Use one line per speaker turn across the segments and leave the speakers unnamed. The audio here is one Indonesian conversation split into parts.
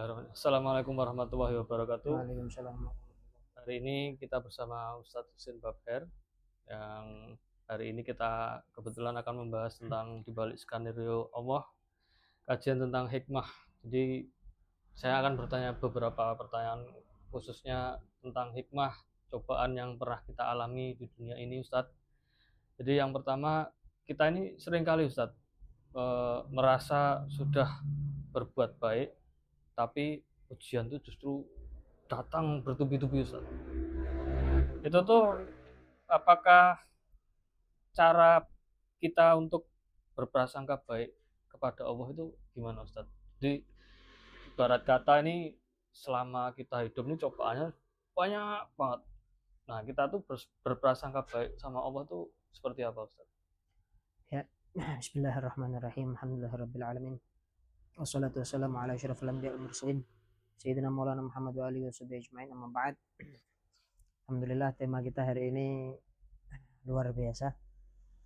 Bismillahirrahmanirrahim. Assalamualaikum warahmatullahi wabarakatuh.
Waalaikumsalam.
Hari ini kita bersama Ustadz Husin Babher yang hari ini kita kebetulan akan membahas tentang dibalik skenario Allah, kajian tentang hikmah. Jadi saya akan bertanya beberapa pertanyaan khususnya tentang hikmah cobaan yang pernah kita alami di dunia ini, Ustadz. Jadi yang pertama, kita ini seringkali Ustadz merasa sudah berbuat baik, tapi ujian itu justru datang bertubi-tubi, Ustaz. Itu tuh apakah cara kita untuk berprasangka baik kepada Allah itu gimana, Ustaz? Jadi ibarat kata ini selama kita hidup ini cobaannya banyak banget. Nah, kita tuh berprasangka baik sama Allah tuh seperti apa, Ustaz?
Ya, Bismillahirrahmanirrahim. Alhamdulillahirabbil alamin. Wassalatu wassalamu ala asyrafil anbiya'i wal mursalin Sayyidina Maulana Muhammad wa alihi washabihi ajmain. Amma ba'd. Alhamdulillah, tema kita hari ini luar biasa.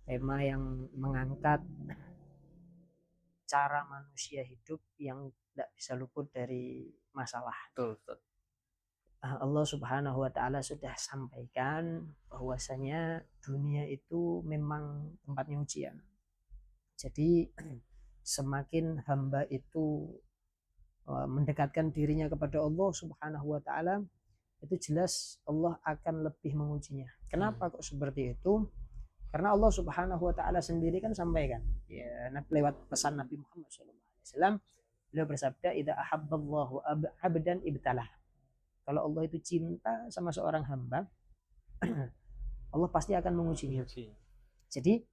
Tema yang mengangkat cara manusia hidup yang tidak bisa luput dari masalah.
Betul, Ustaz.
Allah Subhanahu wa taala sudah sampaikan bahwasanya dunia itu memang tempatnya ujian. Jadi semakin hamba itu mendekatkan dirinya kepada Allah Subhanahu wa taala, itu jelas Allah akan lebih mengujinya. Kenapa kok seperti itu? Karena Allah Subhanahu wa taala sendiri kan sampaikan ya, lewat pesan Nabi Muhammad SAW, beliau bersabda, "Idza ahabballahu 'abdan ibtalah." Kalau Allah itu cinta sama seorang hamba, Allah pasti akan mengujinya. Jadi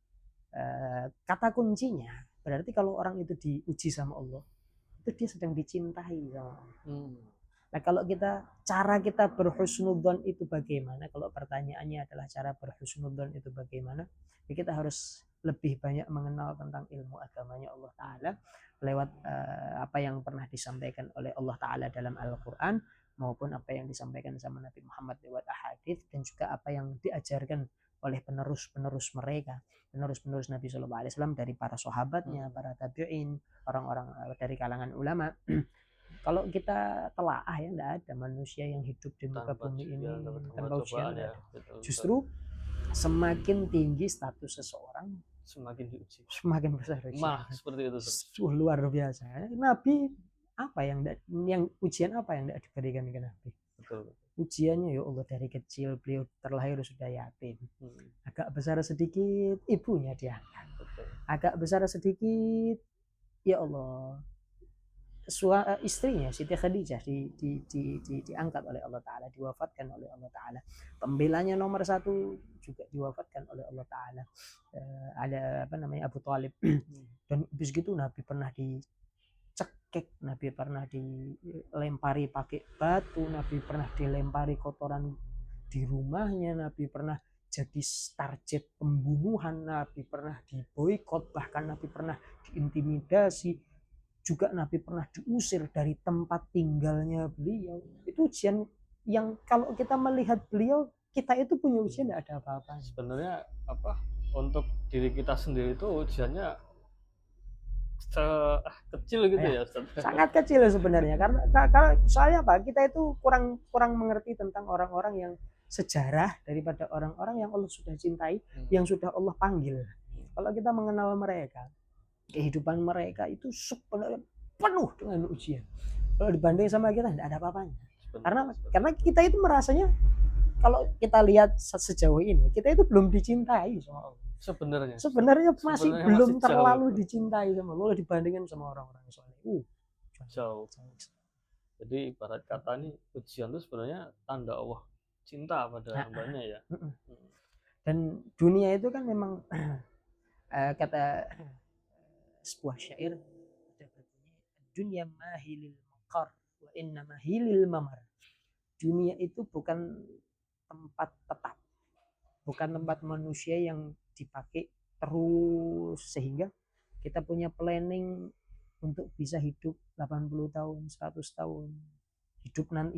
kata kuncinya berarti kalau orang itu diuji sama Allah, itu dia sedang dicintai sama Allah. Nah, kalau cara kita berhusnudzon itu bagaimana? Kalau pertanyaannya adalah cara berhusnudzon itu bagaimana? Ya kita harus lebih banyak mengenal tentang ilmu agamanya Allah Ta'ala lewat apa yang pernah disampaikan oleh Allah Ta'ala dalam Al-Quran, maupun apa yang disampaikan sama Nabi Muhammad lewat ahadits, dan juga apa yang diajarkan oleh penerus-penerus mereka, penerus-penerus Nabi Shallallahu Alaihi Wasallam dari para sahabatnya, para tabi'in, orang-orang dari kalangan ulama. Kalau kita telaah ya, tidak ada manusia yang hidup di muka bumi ini tanpa ujian. Ya. Justru semakin tinggi status seseorang,
semakin diuji,
semakin besar ujian.
Seperti itu.
Luar biasa. Nabi apa yang ujian apa yang tidak diberikan ke Nabi?
Betul.
Ujiannya ya Allah, dari kecil beliau terlahir sudah yatim. Agak besar sedikit ibunya diangkat. Agak besar sedikit ya Allah istrinya Siti Khadijah diangkat oleh Allah Ta'ala, diwafatkan oleh Allah Ta'ala. Pembelanya nomor satu juga diwafatkan oleh Allah Ta'ala, ada Abu Thalib. Dan habis gitu Nabi pernah dicekik, Nabi pernah dilempari pakai batu, Nabi pernah dilempari kotoran di rumahnya, Nabi pernah jadi target pembunuhan, Nabi pernah diboikot, bahkan Nabi pernah diintimidasi, juga Nabi pernah diusir dari tempat tinggalnya beliau. Itu ujian yang kalau kita melihat beliau, kita itu punya ujian tidak ada apa-apa.
Sebenarnya untuk diri kita sendiri itu ujiannya kecil gitu ya, Ustaz.
Sangat kecil sebenarnya, karena soalnya apa? Kita itu kurang mengerti tentang orang-orang yang sejarah daripada orang-orang yang Allah sudah cintai, yang sudah Allah panggil. Kalau kita mengenal mereka, kehidupan mereka itu sebenarnya penuh dengan ujian. Kalau dibanding sama kita tidak ada apa-apanya. Karena kita itu merasanya, kalau kita lihat sejauh ini, kita itu belum dicintai sama Allah. Sebenarnya masih belum terlalu dicintai sama Allah dibandingkan sama orang-orang soleh.
Jauh. Jadi ibarat kata nih, ujian itu sebenarnya tanda Allah cinta pada hambanya ya.
Dan dunia itu kan memang kata sebuah syair ada berbunyi, dunia mahilil maqar wa inna mahilil mamar. Dunia itu bukan tempat tetap, bukan tempat manusia yang dipakai terus sehingga kita punya planning untuk bisa hidup 80 tahun, 100 tahun.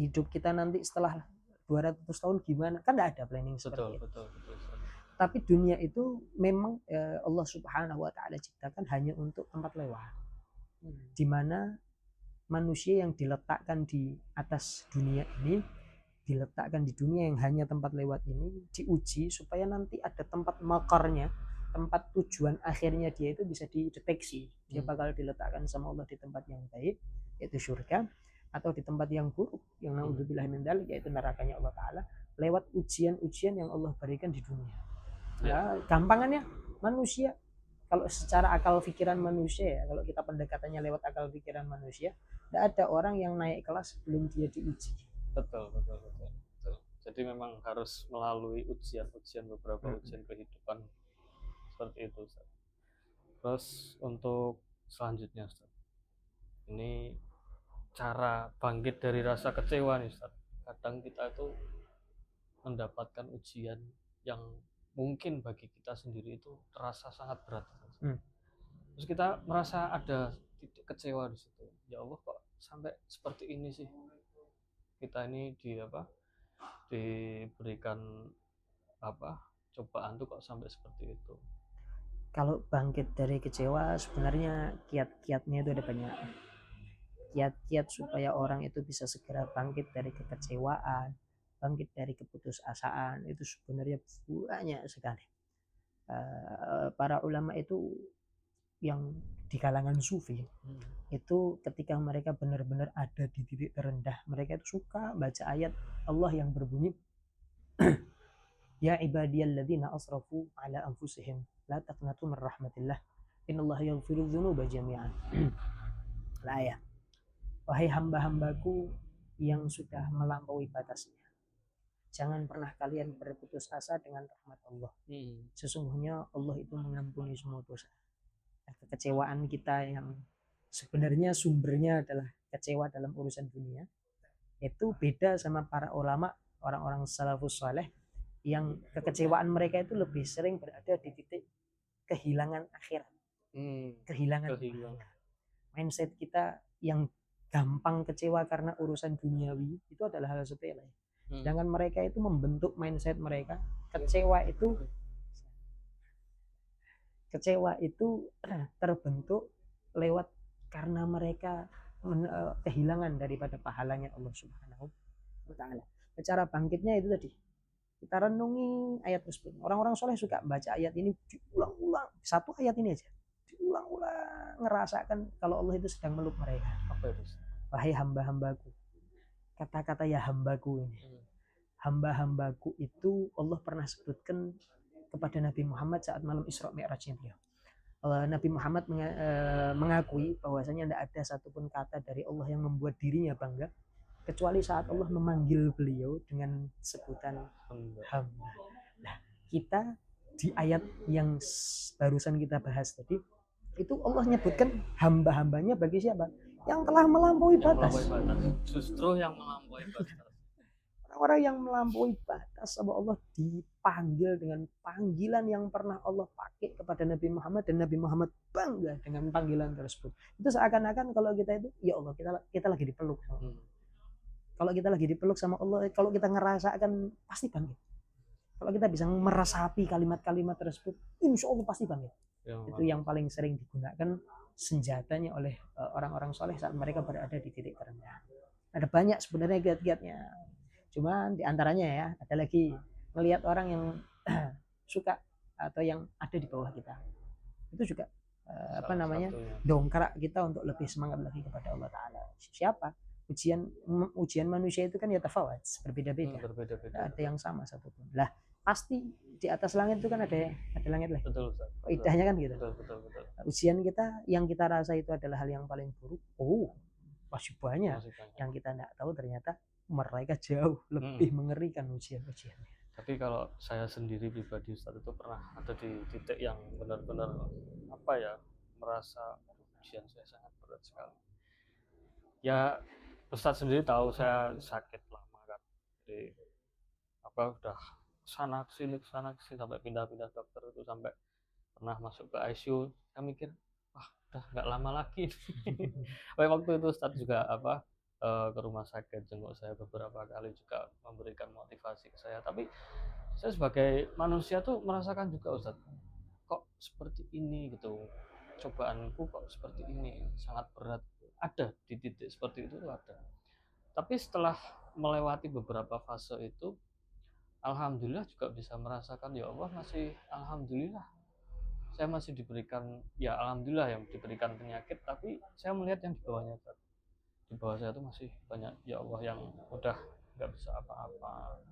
Hidup kita nanti setelah 200 tahun gimana? Kan tidak ada planning seperti itu. Betul. Tapi dunia itu memang Allah Subhanahu wa taala ciptakan hanya untuk tempat lewat. Di mana manusia yang diletakkan di atas dunia ini, diletakkan di dunia yang hanya tempat lewat ini, diuji supaya nanti ada tempat makarnya, tempat tujuan akhirnya dia itu bisa dideteksi. Dia bakal diletakkan sama Allah di tempat yang baik, yaitu surga, atau di tempat yang buruk, yang naudzubillah min dzalik, yaitu nerakanya Allah Ta'ala, lewat ujian-ujian yang Allah berikan di dunia. Ya, gampangannya manusia, kalau secara akal pikiran manusia ya, kalau kita pendekatannya lewat akal pikiran manusia, tidak ada orang yang naik kelas sebelum dia diuji.
Betul. Jadi memang harus melalui ujian beberapa ujian kehidupan seperti itu, Ustaz. Terus untuk selanjutnya, Ustaz, ini cara bangkit dari rasa kecewa nih, Ustaz. Kadang kita itu mendapatkan ujian yang mungkin bagi kita sendiri itu terasa sangat berat. Terus kita merasa ada titik kecewa di situ. Ya Allah, kok sampai seperti ini sih? Kita ini diberikan cobaan tuh kok sampai seperti itu.
Kalau bangkit dari kecewa, sebenarnya kiat-kiatnya itu ada banyak. Kiat-kiat supaya orang itu bisa segera bangkit dari kekecewaan, bangkit dari keputusasaan, itu sebenarnya banyak sekali. Para ulama itu yang di kalangan sufi itu ketika mereka benar-benar ada di titik terendah, mereka itu suka baca ayat Allah yang berbunyi ya ibadiyalladzina asrafu ala anfusihim la taqnatu min rahmatillah innallaha yaghfiru dzunuba jami'an. Ayat, wahai hamba-hambaku yang sudah melampaui batasnya, jangan pernah kalian berputus asa dengan rahmat Allah. Sesungguhnya Allah itu mengampuni semua dosa. Kekecewaan kita yang sebenarnya sumbernya adalah kecewa dalam urusan dunia, itu beda sama para ulama, orang-orang salafus saleh yang kekecewaan mereka itu lebih sering berada di titik kehilangan akhirat, kehilangan. Mindset kita yang gampang kecewa karena urusan duniawi itu adalah hal sepele. Sedangkan mereka itu membentuk mindset mereka, kecewa itu terbentuk lewat karena mereka kehilangan daripada pahalanya Allah Subhanahu wa Ta'ala. Cara bangkitnya itu tadi, kita renungi ayat tersebut. Orang-orang soleh suka baca ayat ini diulang-ulang, satu ayat ini aja diulang-ulang, ngerasakan kalau Allah itu sedang meluk mereka.
Apa itu?
Wahai hamba-hambaku, kata-kata ya hambaku ini, hamba-hambaku itu Allah pernah sebutkan kepada Nabi Muhammad saat malam Isra Mi'rajnya beliau. Nabi Muhammad mengakui bahwasanya tidak ada satupun kata dari Allah yang membuat dirinya bangga kecuali saat Allah memanggil beliau dengan sebutan hamba. Nah, kita di ayat yang barusan kita bahas tadi itu Allah nyebutkan hamba-hambanya bagi siapa? Yang telah melampaui batas.
Justru yang melampaui batas.
Orang-orang yang melampaui batas sama Allah dipanggil dengan panggilan yang pernah Allah pakai kepada Nabi Muhammad, dan Nabi Muhammad bangga dengan panggilan tersebut. Itu seakan-akan kalau kita itu, ya Allah, kita lagi dipeluk. Kalau kita lagi dipeluk sama Allah, kalau kita ngerasakan pasti bangkit. Kalau kita bisa meresapi kalimat-kalimat tersebut, insya Allah pasti bangkit. Itu yang paling sering digunakan senjatanya oleh orang-orang soleh saat mereka berada di titik terendah. Ada banyak sebenarnya kiat-kiatnya. Cuman diantaranya ya, ada lagi melihat orang yang suka atau yang ada di bawah kita. Itu juga dongkrak kita untuk lebih semangat lagi kepada Allah Ta'ala. Siapa? Ujian manusia itu kan ya tafawat, berbeda-beda. Ada yang sama satupun. Lah pasti di atas langit itu kan ada langit lah.
Betul.
Idahnya kan gitu.
Betul.
Ujian kita yang kita rasa itu adalah hal yang paling buruk. Masih banyak yang kita tidak tahu, ternyata mereka jauh lebih mengerikan ujian-ujiannya.
Tapi kalau saya sendiri pribadi, Ustaz, itu pernah ada di titik yang benar-benar merasa ujian saya sangat berat sekali. Ya, Ustaz sendiri tahu saya sakit lama kan. Jadi udah sana kesini sampai pindah-pindah dokter, itu sampai pernah masuk ke ICU. Saya mikir, udah nggak lama lagi. Waktu itu Ustaz juga ke rumah sakit, jenguk saya beberapa kali, juga memberikan motivasi ke saya. Tapi saya sebagai manusia tuh merasakan juga, Ustaz, kok seperti ini gitu, cobaanku kok seperti ini, sangat berat. ada di titik seperti itu ada. Tapi setelah melewati beberapa fase itu, alhamdulillah juga bisa merasakan ya Allah masih alhamdulillah saya masih diberikan, ya alhamdulillah yang diberikan penyakit, tapi saya melihat yang di bawahnya, di bawah saya itu masih banyak ya Allah yang udah nggak bisa apa-apa.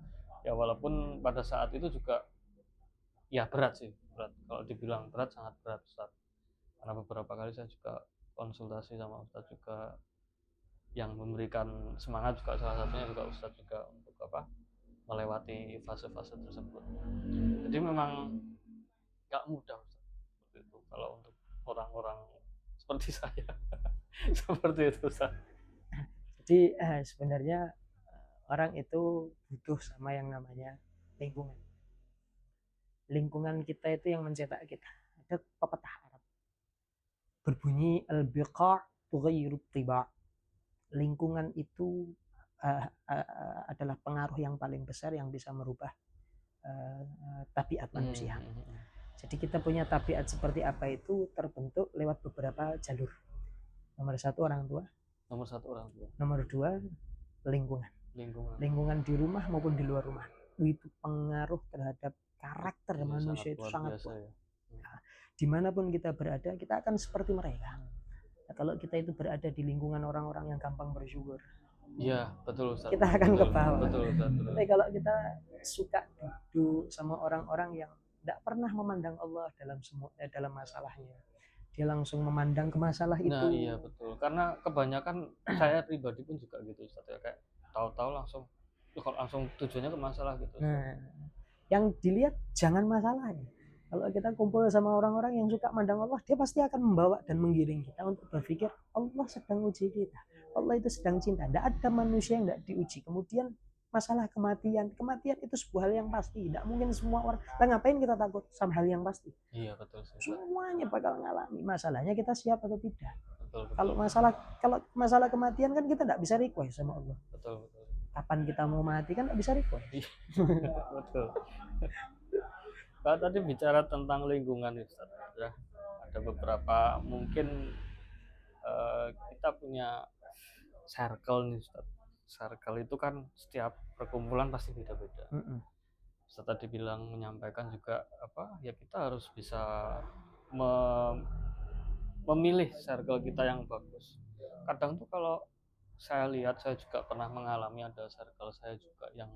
Ya walaupun pada saat itu juga ya berat sih, berat. Kalau dibilang berat, sangat berat Ustaz. Karena beberapa kali saya juga konsultasi sama Ustaz juga, yang memberikan semangat juga salah satunya juga Ustaz juga untuk apa, melewati fase-fase tersebut. Jadi memang nggak mudah Ustaz, seperti itu kalau untuk orang-orang seperti saya. Seperti itu Ustaz.
Jadi sebenarnya orang itu butuh sama yang namanya lingkungan. Lingkungan kita itu yang mencetak kita. Ada pepatah Arab berbunyi al-biqa' tughayyiru tiba'. Lingkungan itu adalah pengaruh yang paling besar yang bisa merubah tabiat manusia. Jadi kita punya tabiat seperti apa itu terbentuk lewat beberapa jalur. Nomor satu orang tua. Nomor dua lingkungan. Lingkungan di rumah maupun di luar rumah. Itu pengaruh terhadap karakter manusia itu sangat kuat. Ya. Nah, dimanapun kita berada, kita akan seperti mereka. Nah, kalau kita itu berada di lingkungan orang-orang yang gampang bersyukur,
iya betul Ustaz,
kita akan ke bawah.
Betul.
Tapi kalau kita suka duduk sama orang-orang yang tidak pernah memandang Allah dalam masalahnya, dia langsung memandang ke masalah itu.
Nah iya betul, karena kebanyakan saya pribadi pun juga gitu Ustaz ya, kayak tahu-tahu langsung tujuannya ke masalah gitu.
Nah, yang dilihat jangan masalahnya. Kalau kita kumpul sama orang-orang yang suka mandang Allah, dia pasti akan membawa dan menggiring kita untuk berpikir Allah sedang uji kita, Allah itu sedang cinta. Tidak ada manusia yang tidak diuji. Kemudian masalah kematian itu sebuah hal yang pasti. Tidak mungkin semua orang. Nah, ngapain kita takut sama hal yang pasti?
Iya betul.
Semuanya bakal ngalami. Masalahnya kita siap atau tidak.
Betul.
Kalau masalah kematian kan kita tidak bisa request sama Allah.
Betul.
Kapan kita mau mati kan tidak bisa request.
Betul. Kalau tadi bicara tentang lingkungan Ustaz, ya ada beberapa mungkin kita punya circle nih Ustaz. Circle itu kan setiap perkumpulan pasti beda-beda. Ustaz tadi bilang menyampaikan juga apa ya, kita harus bisa memilih circle kita yang bagus. Kadang tuh kalau saya lihat, saya juga pernah mengalami, ada circle saya juga yang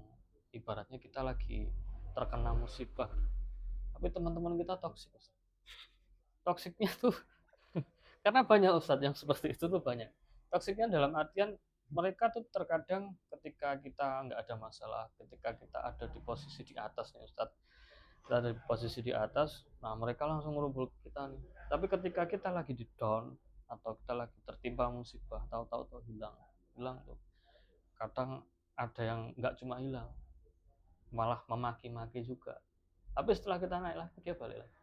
ibaratnya kita lagi terkena musibah, tapi teman-teman kita toksik. Toksiknya tuh karena banyak Ustadz yang seperti itu tuh banyak. Toksiknya dalam artian mereka tuh terkadang ketika kita nggak ada masalah, ketika kita ada di posisi di atas nih Ustadz, kita ada di posisi di atas, nah mereka langsung merubul kita nih. Tapi ketika kita lagi di down atau kita lagi tertimpa musibah, tahu-tahu tuh hilang tuh. Kadang ada yang nggak cuma hilang, malah memaki-maki juga. Tapi setelah kita naik lagi dia balik lagi.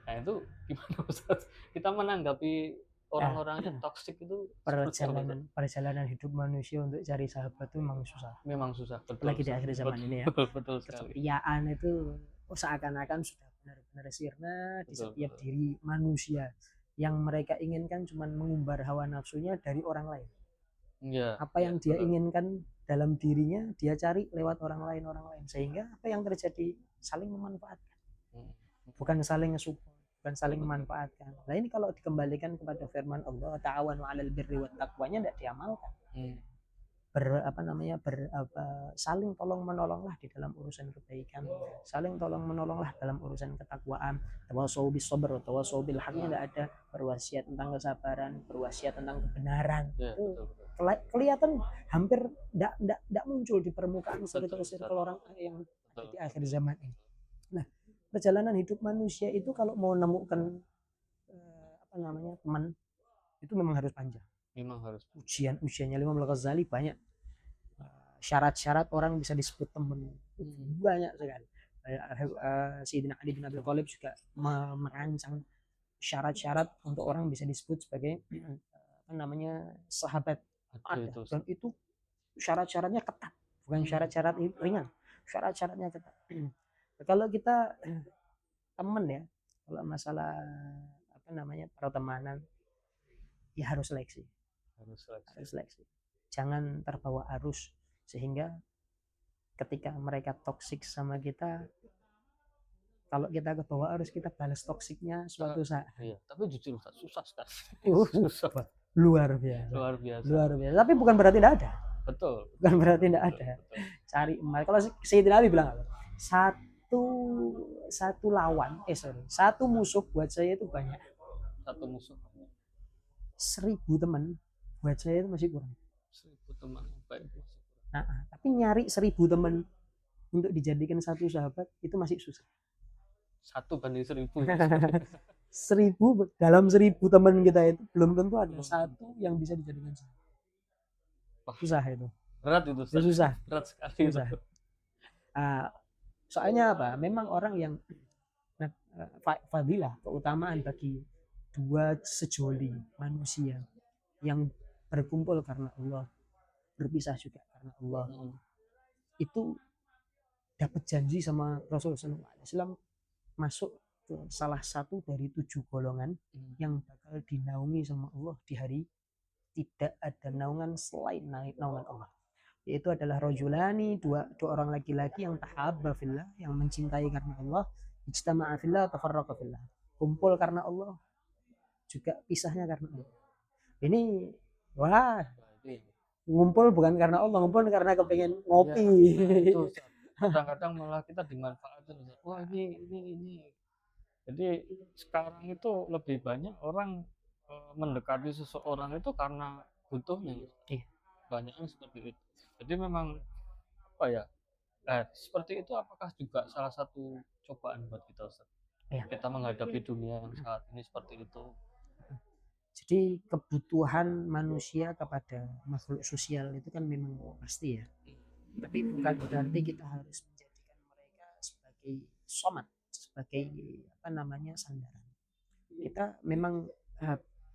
Nah itu gimana Ustaz? Kita menanggapi orang-orang yang toksik itu?
Perjalanan hidup manusia untuk cari sahabat itu memang susah.
Betul.
Apalagi di akhir zaman ini ya.
Betul sekali.
Kesetiaan itu seakan-akan sudah benar-benar sirna di setiap diri manusia. Yang mereka inginkan cuma mengumbar hawa nafsunya dari orang lain.
Ya,
apa yang dia inginkan dalam dirinya dia cari lewat orang lain, sehingga apa yang terjadi saling memanfaatkan, bukan saling support, bukan saling memanfaatkan. Nah ini kalau dikembalikan kepada firman Allah ta'awanu 'alal birri wat taqwanya tidak diamalkan. Saling tolong menolonglah di dalam urusan kebaikan, saling tolong menolonglah dalam urusan ketakwaan. Tawasau bis sabr, tawasau bil haqnya tidak ada. Berwasiat tentang kesabaran, berwasiat tentang kebenaran. Itu kelihatan hampir tidak muncul di permukaan circle orang yang di akhir zaman ini. Nah, perjalanan hidup manusia itu kalau mau menemukan teman itu memang harus panjang. Ujiannya Imam Al-Ghazali banyak. Syarat-syarat orang bisa disebut teman banyak sekali. Sayyidina Ali bin Abi Thalib juga merancang syarat-syarat untuk orang bisa disebut sebagai sahabat. Dan itu syarat-syaratnya ketat, bukan syarat-syarat ringan, syarat-syaratnya ketat. Kalau kita teman ya, kalau masalah pertemanan ya harus seleksi.
Harus seleksi.
harus seleksi. Jangan terbawa arus sehingga ketika mereka toksik sama kita, kalau kita ke bawah arus kita balas toksiknya suatu saat.
Iya, tapi jujur Ustaz, susah sekali.
Uh,
Susah.
luar biasa.
Luar biasa.
Luar biasa. Tapi bukan berarti tidak ada.
Betul.
Bukan berarti tidak
Betul,
ada.
betul.
Cari emas. Kalau Sayyidina Ali bilang apa? Satu lawan, satu musuh buat saya itu banyak.
Satu musuh.
1000 teman buat saya itu masih kurang.
1000 teman baik masih kurang.
Nah, tapi nyari 1000 teman untuk dijadikan satu sahabat itu masih susah.
1 banding 1000.
1000 dalam 1000 teman kita itu belum tentu ada satu yang bisa dijadikan sahabat. Susah itu.
Berat itu.
Itu susah.
Berat sekali.
Susah. Soalnya apa? Memang orang yang fadilah, keutamaan bagi dua sejoli manusia yang berkumpul karena Allah, berpisah juga karena Allah, itu dapat janji sama Rasulullah SAW masuk ke salah satu dari 7 golongan yang bakal dinaungi sama Allah di hari tidak ada naungan selain naungan Allah, yaitu adalah rajulani, dua orang laki-laki yang tahabba fillah, yang mencintai karena Allah, ijtama'a fillah, tafarraqa fillah, kumpul karena Allah juga pisahnya karena Allah. Ini wah, ngumpul bukan karena Allah, ngumpul karena kepengen ngopi.
Ya, kadang-kadang malah kita dimanfaatkan. Wah ini. Jadi sekarang itu lebih banyak orang mendekati seseorang itu karena butuhnya. Banyak yang seperti itu. Jadi memang apa ya? Seperti itu apakah juga salah satu cobaan buat kita, Ustaz? Kita menghadapi dunia yang saat ini seperti itu.
Jadi kebutuhan manusia kepada makhluk sosial itu kan memang pasti ya. Tapi bukan berarti kita harus menjadikan mereka sebagai somat, sebagai sandaran. Kita memang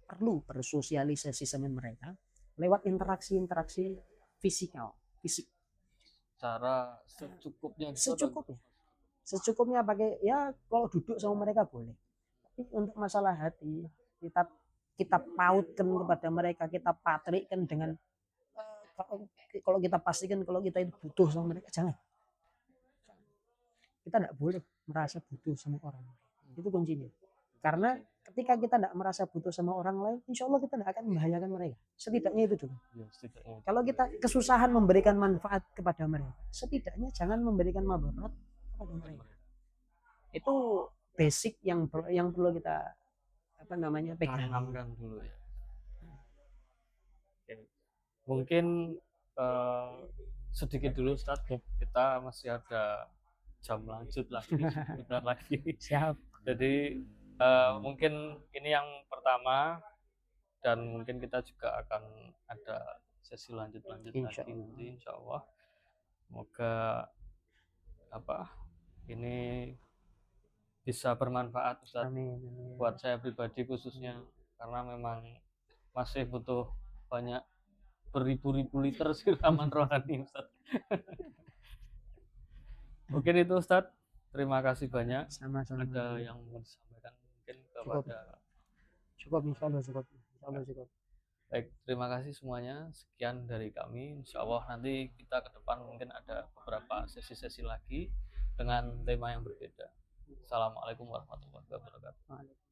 perlu bersosialisasi sama mereka lewat interaksi fisik.
Cara secukupnya.
Secukupnya pakai ya, kalau duduk sama mereka boleh. Tapi untuk masalah hati kita pautkan kepada mereka, kita patrikkan dengan kalau kita pastikan kalau kita itu butuh sama mereka, jangan. Kita tidak boleh merasa butuh sama orang lain. Itu kuncinya. Karena ketika kita tidak merasa butuh sama orang lain, insya Allah kita tidak akan membahayakan mereka. Setidaknya itu dulu. Kalau kita kesusahan memberikan manfaat kepada mereka, setidaknya jangan memberikan mabarat kepada mereka. Itu basic yang perlu kita pegang
dulu ya. Oke. Mungkin sedikit dulu Ustaz, kita masih ada jam lanjut lagi. Bentar lagi.
Siap.
Jadi mungkin ini yang pertama, dan mungkin kita juga akan ada sesi lanjut lagi nanti insya Allah. Semoga ini bisa bermanfaat Ustaz.
Amin.
Buat saya pribadi khususnya, karena memang masih butuh banyak beribu-ribu liter siraman rohani Ustaz. Mungkin itu Ustaz. Terima kasih banyak.
Sama-sama.
Ada yang mau disampaikan mungkin kepada
cukup insyaallah cukup.
Baik, terima kasih semuanya. Sekian dari kami. Insya Allah nanti kita ke depan mungkin ada beberapa sesi-sesi lagi dengan tema yang berbeda. Assalamualaikum warahmatullahi wabarakatuh.